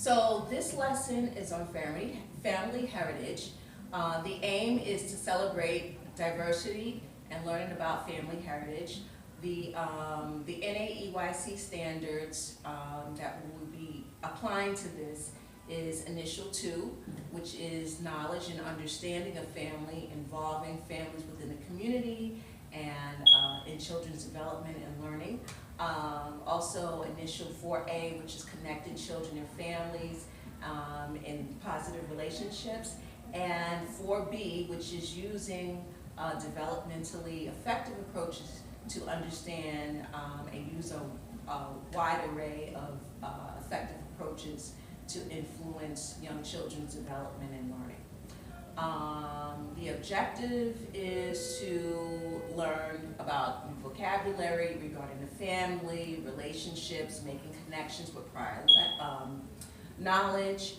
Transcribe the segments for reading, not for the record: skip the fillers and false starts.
So this lesson is on family heritage. The aim is to celebrate diversity and learning about family heritage. The NAEYC standards that we will be applying to this is Initial 2, which is knowledge and understanding of family, involving families within the community and in children's development and learning. Also Initial 4A, which is connecting children and families in positive relationships. And 4B, which is using developmentally effective approaches to understand and use a wide array of effective approaches to influence young children's development and learning. The objective is to learn about vocabulary regarding the family, relationships, making connections with prior knowledge,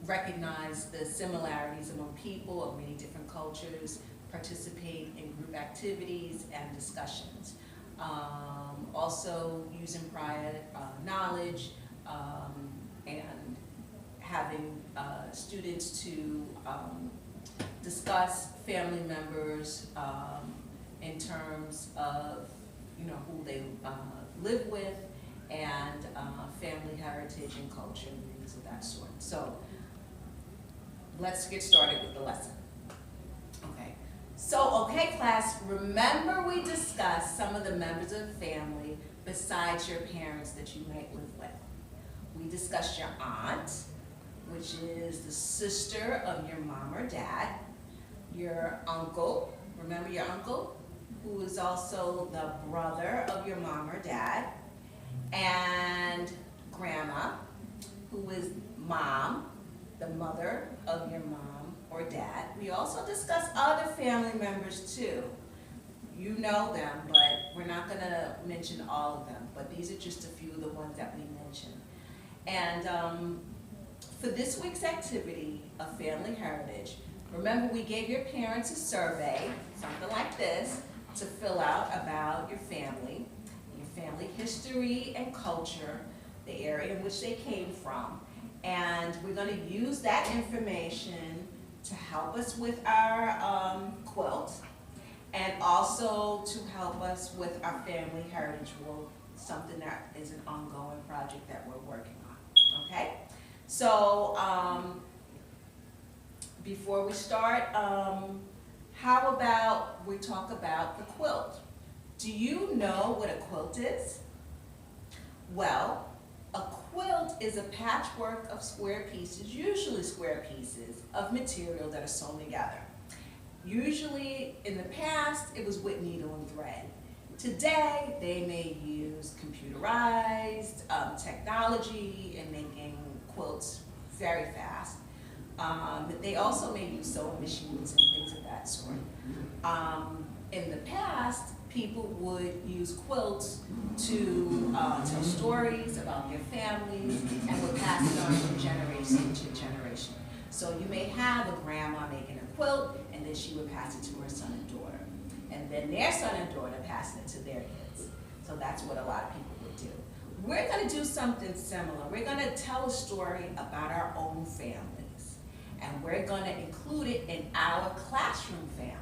recognize the similarities among people of many different cultures, participate in group activities and discussions. Also using prior knowledge and having students to discuss family members in terms of who they live with and family heritage and culture and things of that sort. So let's get started with the lesson. Okay, class, remember we discussed some of the members of the family besides your parents that you might live with. We discussed your aunt, which is the sister of your mom or dad, your uncle, remember your uncle, who is also the brother of your mom or dad, and grandma, who is mom, the mother of your mom or dad. We also discuss other family members too. You know them, but we're not going to mention all of them, but these are just a few of the ones that we mentioned. And for this week's activity of family heritage, remember we gave your parents a survey, something like this, to fill out about your family history and culture, the area in which they came from. And we're going to use that information to help us with our quilt, and also to help us with our family heritage work, something that is an ongoing project that we're working on, okay? So before we start, how about we talk about the quilt? Do you know what a quilt is? Well, a quilt is a patchwork of square pieces, usually square pieces, of material that are sewn together. Usually, in the past, it was with needle and thread. Today, they may use computerized technology in making quilts very fast. But they also may use sewing machines and things of that sort. In the past, people would use quilts to tell stories about their families and would pass it on from generation to generation. So you may have a grandma making a quilt, and then she would pass it to her son and daughter. And then their son and daughter passing it to their kids. So that's what a lot of people would do. We're going to do something similar. We're going to tell a story about our own families. And we're going to include it in our classroom family.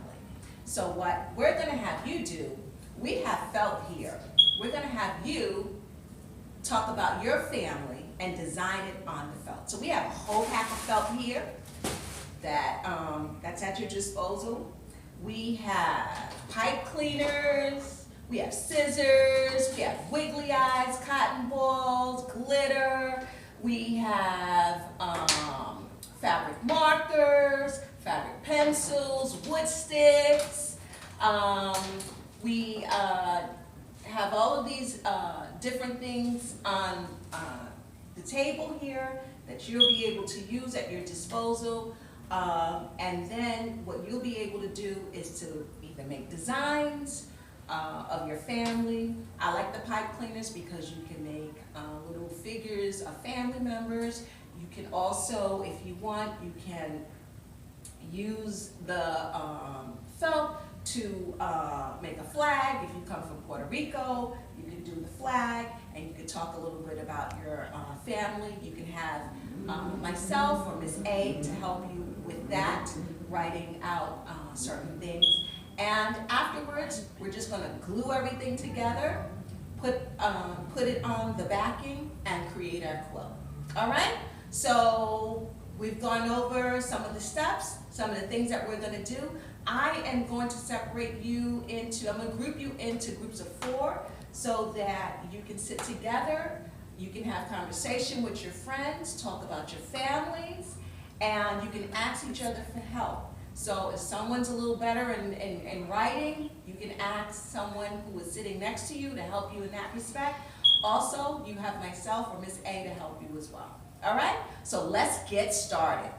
So what we're going to have you do, we have felt here. We're going to have you talk about your family and design it on the felt. So we have a whole pack of felt here that's at your disposal. We have pipe cleaners, we have scissors, we have wiggly eyes, cotton balls, glitter, we have fabric markers, fabric pencils, wood sticks. We have all of these different things on the table here that you'll be able to use at your disposal. And then what you'll be able to do is to either make designs of your family. I like the pipe cleaners because you can make little figures of family members. You can also, if you want, you can use the felt to make a flag. If you come from Puerto Rico, you can could do the flag, and you could talk a little bit about your family. You can have myself or Miss A to help you with that, writing out certain things. And afterwards, we're just going to glue everything together, put it on the backing, and create our quilt. All right? So we've gone over some of the steps, some of the things that we're going to do. I am going to separate you into, I'm going to group you into groups of 4 so that you can sit together, you can have conversation with your friends, talk about your families, and you can ask each other for help. So if someone's a little better in writing, you can ask someone who is sitting next to you to help you in that respect. Also, you have myself or Miss A to help you as well. All right? So let's get started.